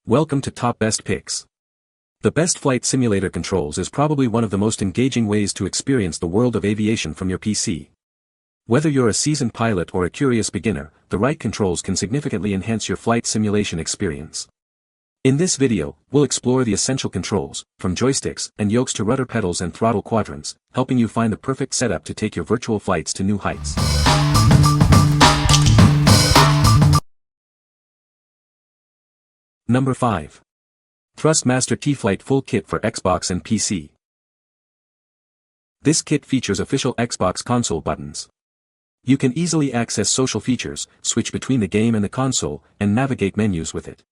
Welcome to Top Best Picks. The best flight simulator controls is probably one of the most engaging ways to experience the world of aviation from your PC. Whether you're a seasoned pilot or a curious beginner, the right controls can significantly enhance your flight simulation experience. In this video, we'll explore the essential controls, from joysticks and yokes to rudder pedals and throttle quadrants, helping you find the perfect setup to take your virtual flights to new heights. Number 5. ThrustMaster T-Flight Full Kit for Xbox and PC. This kit features official Xbox console buttons. You can easily access social features, switch between the game and the console, and navigate menus with it.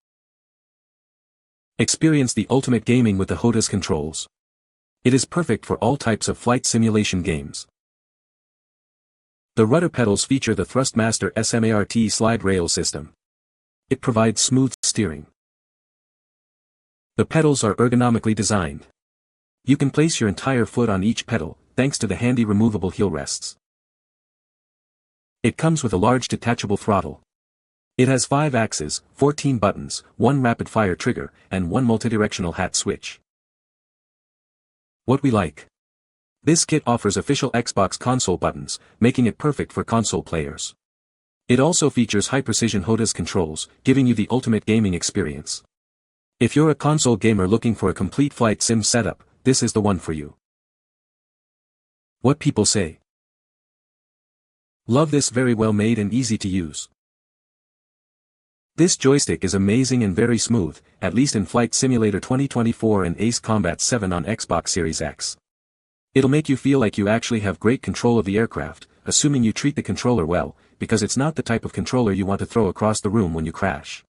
Experience the ultimate gaming with the HOTAS controls. It is perfect for all types of flight simulation games. The rudder pedals feature the ThrustMaster SMART slide rail system. It provides smooth steering. The pedals are ergonomically designed. You can place your entire foot on each pedal, thanks to the handy removable heel rests. It comes with a large detachable throttle. It has 5 axes, 14 buttons, 1 rapid-fire trigger, and 1 multidirectional hat switch. What we like. This kit offers official Xbox console buttons, making it perfect for console players. It also features high-precision HOTAS controls, giving you the ultimate gaming experience. If you're a console gamer looking for a complete flight sim setup, this is the one for you. What people say. Love this, very well made and easy to use. This joystick is amazing and very smooth, at least in Flight Simulator 2024 and Ace Combat 7 on Xbox Series X. It'll make you feel like you actually have great control of the aircraft, assuming you treat the controller well, because it's not the type of controller you want to throw across the room when you crash.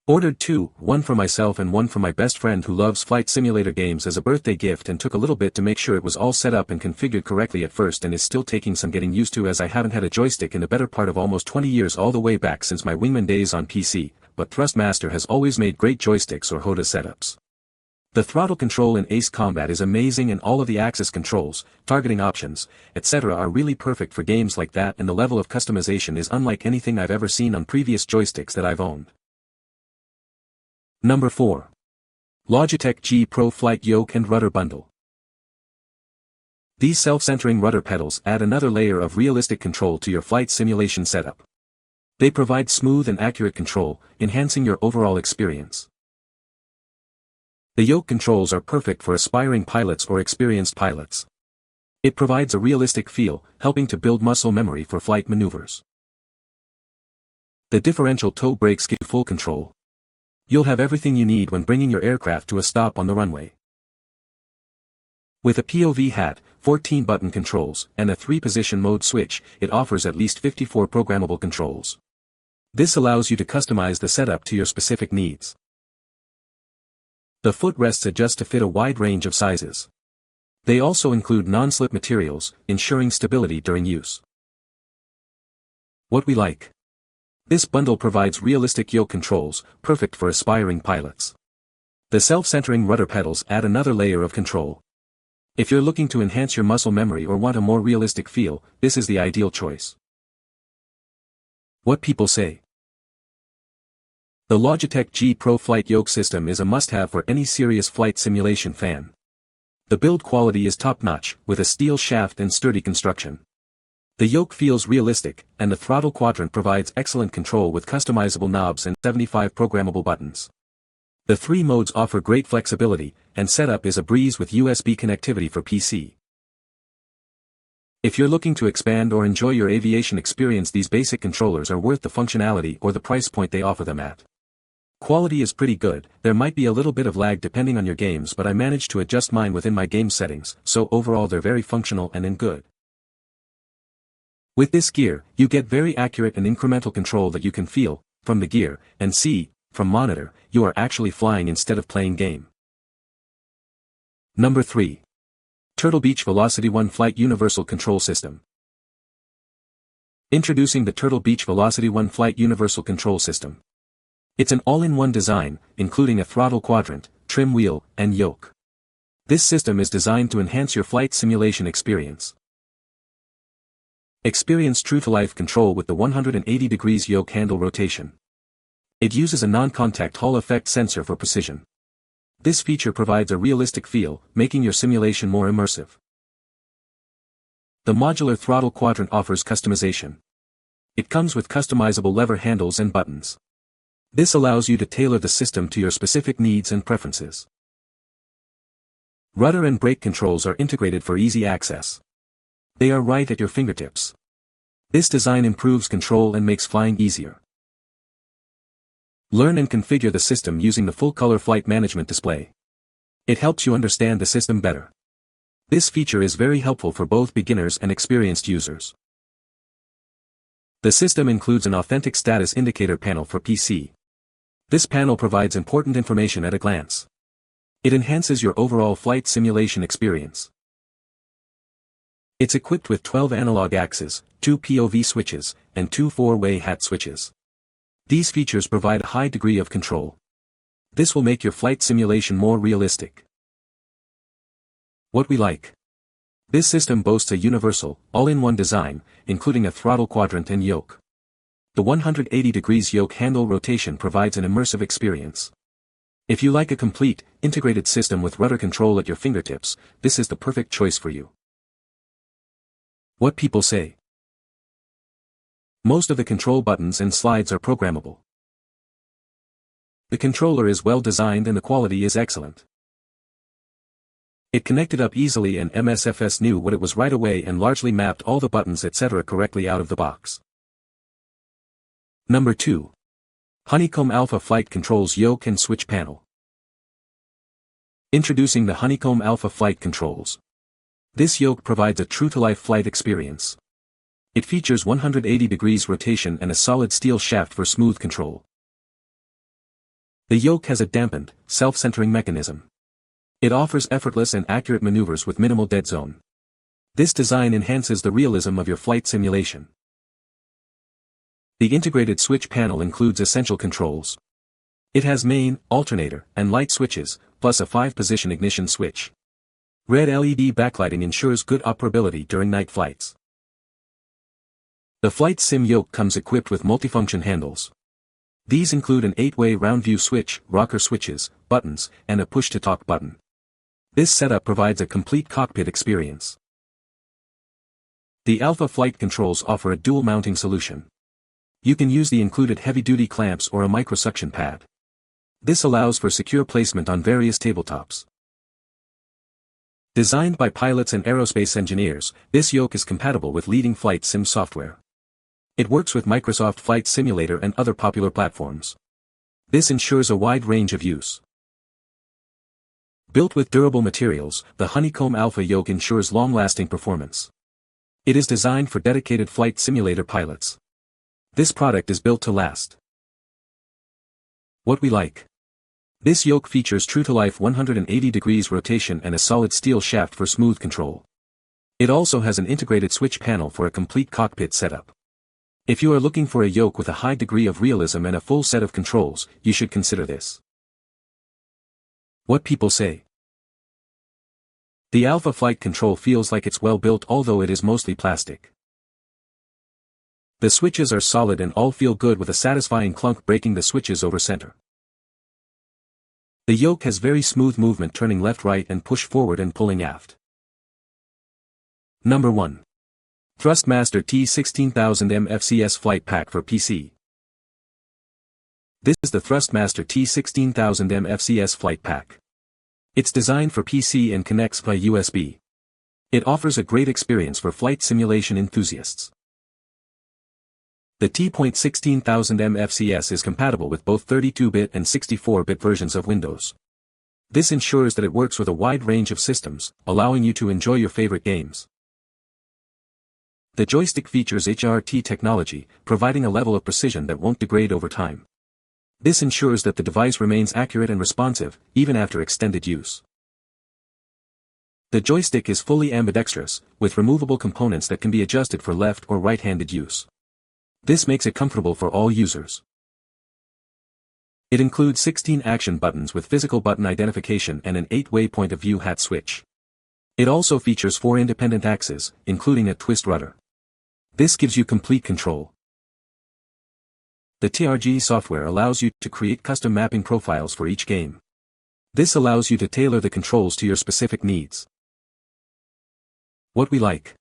Ordered 2, one for myself and one for my best friend who loves flight simulator games as a birthday gift, and took a little bit to make sure it was all set up and configured correctly at first, and is still taking some getting used to, as I haven't had a joystick in a better part of almost 20 years, all the way back since my Wingman days on PC, but ThrustMaster has always made great joysticks or HOTAS setups. The throttle control in Ace Combat is amazing, and all of the axis controls, targeting options, etc. are really perfect for games like that, and the level of customization is unlike anything I've ever seen on previous joysticks that I've owned. Number 4. Logitech G Pro Flight Yoke and Rudder Bundle. These self-centering rudder pedals add another layer of realistic control to your flight simulation setup. They provide smooth and accurate control, enhancing your overall experience. The yoke controls are perfect for aspiring pilots or experienced pilots. It provides a realistic feel, helping to build muscle memory for flight maneuvers. The differential toe brakes give full control. You'll have everything you need when bringing your aircraft to a stop on the runway. With a POV hat, 14 button controls, and a 3-position mode switch, it offers at least 54 programmable controls. This allows you to customize the setup to your specific needs. The footrests adjust to fit a wide range of sizes. They also include non-slip materials, ensuring stability during use. What we like. This bundle provides realistic yoke controls, perfect for aspiring pilots. The self-centering rudder pedals add another layer of control. If you're looking to enhance your muscle memory or want a more realistic feel, this is the ideal choice. What people say. The Logitech G Pro Flight Yoke system is a must-have for any serious flight simulation fan. The build quality is top-notch, with a steel shaft and sturdy construction. The yoke feels realistic, and the throttle quadrant provides excellent control with customizable knobs and 75 programmable buttons. The 3 modes offer great flexibility, and setup is a breeze with USB connectivity for PC. If you're looking to expand or enjoy your aviation experience, these basic controllers are worth the functionality or the price point they offer them at. Quality is pretty good. There might be a little bit of lag depending on your games, but I managed to adjust mine within my game settings, so overall they're very functional and in good. With this gear, you get very accurate and incremental control that you can feel, from the gear, and see, from monitor, you are actually flying instead of playing game. Number 3. Turtle Beach VelocityOne Flight Universal Control System. Introducing the Turtle Beach VelocityOne Flight Universal Control System. It's an all-in-one design, including a throttle quadrant, trim wheel, and yoke. This system is designed to enhance your flight simulation experience. Experience true-to-life control with the 180 degrees yoke handle rotation. It uses a non-contact Hall effect sensor for precision. This feature provides a realistic feel, making your simulation more immersive. The modular throttle quadrant offers customization. It comes with customizable lever handles and buttons. This allows you to tailor the system to your specific needs and preferences. Rudder and brake controls are integrated for easy access. They are right at your fingertips. This design improves control and makes flying easier. Learn and configure the system using the full-color flight management display. It helps you understand the system better. This feature is very helpful for both beginners and experienced users. The system includes an authentic status indicator panel for PC. This panel provides important information at a glance. It enhances your overall flight simulation experience. It's equipped with 12 analog axes, 2 POV switches, and 2 4-way hat switches. These features provide a high degree of control. This will make your flight simulation more realistic. What we like. This system boasts a universal, all-in-one design, including a throttle quadrant and yoke. The 180 degrees yoke handle rotation provides an immersive experience. If you like a complete, integrated system with rudder control at your fingertips, this is the perfect choice for you. What people say. Most of the control buttons and slides are programmable. The controller is well designed and the quality is excellent. It connected up easily and MSFS knew what it was right away and largely mapped all the buttons etc. correctly out of the box. Number 2. Honeycomb Alpha Flight Controls Yoke and Switch Panel. Introducing the Honeycomb Alpha Flight Controls. This yoke provides a true-to-life flight experience. It features 180 degrees rotation and a solid steel shaft for smooth control. The yoke has a dampened, self-centering mechanism. It offers effortless and accurate maneuvers with minimal dead zone. This design enhances the realism of your flight simulation. The integrated switch panel includes essential controls. It has main, alternator, and light switches, plus a 5-position ignition switch. Red LED backlighting ensures good operability during night flights. The Flight Sim Yoke comes equipped with multifunction handles. These include an 8-way round-view switch, rocker switches, buttons, and a push-to-talk button. This setup provides a complete cockpit experience. The Alpha Flight Controls offer a dual mounting solution. You can use the included heavy-duty clamps or a microsuction pad. This allows for secure placement on various tabletops. Designed by pilots and aerospace engineers, this yoke is compatible with leading flight sim software. It works with Microsoft Flight Simulator and other popular platforms. This ensures a wide range of use. Built with durable materials, the Honeycomb Alpha yoke ensures long-lasting performance. It is designed for dedicated flight simulator pilots. This product is built to last. What we like. This yoke features true-to-life 180 degrees rotation and a solid steel shaft for smooth control. It also has an integrated switch panel for a complete cockpit setup. If you are looking for a yoke with a high degree of realism and a full set of controls, you should consider this. What people say. The Alpha Flight Control feels like it's well built although it is mostly plastic. The switches are solid and all feel good with a satisfying clunk breaking the switches over center. The yoke has very smooth movement turning left-right and push forward and pulling aft. Number 1. ThrustMaster T16000M FCS Flight Pack for PC. This is the ThrustMaster T16000M FCS Flight Pack. It's designed for PC and connects by USB. It offers a great experience for flight simulation enthusiasts. The T.16000M FCS is compatible with both 32-bit and 64-bit versions of Windows. This ensures that it works with a wide range of systems, allowing you to enjoy your favorite games. The joystick features HRT technology, providing a level of precision that won't degrade over time. This ensures that the device remains accurate and responsive, even after extended use. The joystick is fully ambidextrous, with removable components that can be adjusted for left or right-handed use. This makes it comfortable for all users. It includes 16 action buttons with physical button identification and an 8-way point-of-view hat switch. It also features 4 independent axes, including a twist rudder. This gives you complete control. The TRG software allows you to create custom mapping profiles for each game. This allows you to tailor the controls to your specific needs. What we like.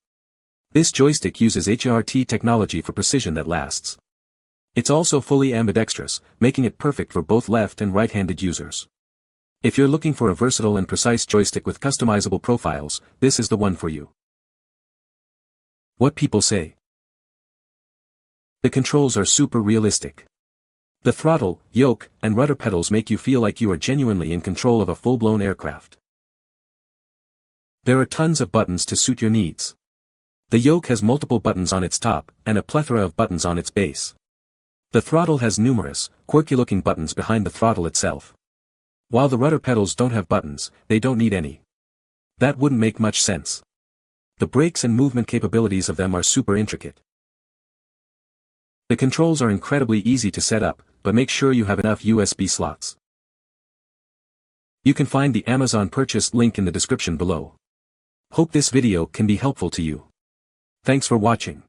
This joystick uses HRT technology for precision that lasts. It's also fully ambidextrous, making it perfect for both left and right-handed users. If you're looking for a versatile and precise joystick with customizable profiles, this is the one for you. What people say. The controls are super realistic. The throttle, yoke, and rudder pedals make you feel like you are genuinely in control of a full-blown aircraft. There are tons of buttons to suit your needs. The yoke has multiple buttons on its top, and a plethora of buttons on its base. The throttle has numerous, quirky-looking buttons behind the throttle itself. While the rudder pedals don't have buttons, they don't need any. That wouldn't make much sense. The brakes and movement capabilities of them are super intricate. The controls are incredibly easy to set up, but make sure you have enough USB slots. You can find the Amazon purchase link in the description below. Hope this video can be helpful to you. Thanks for watching.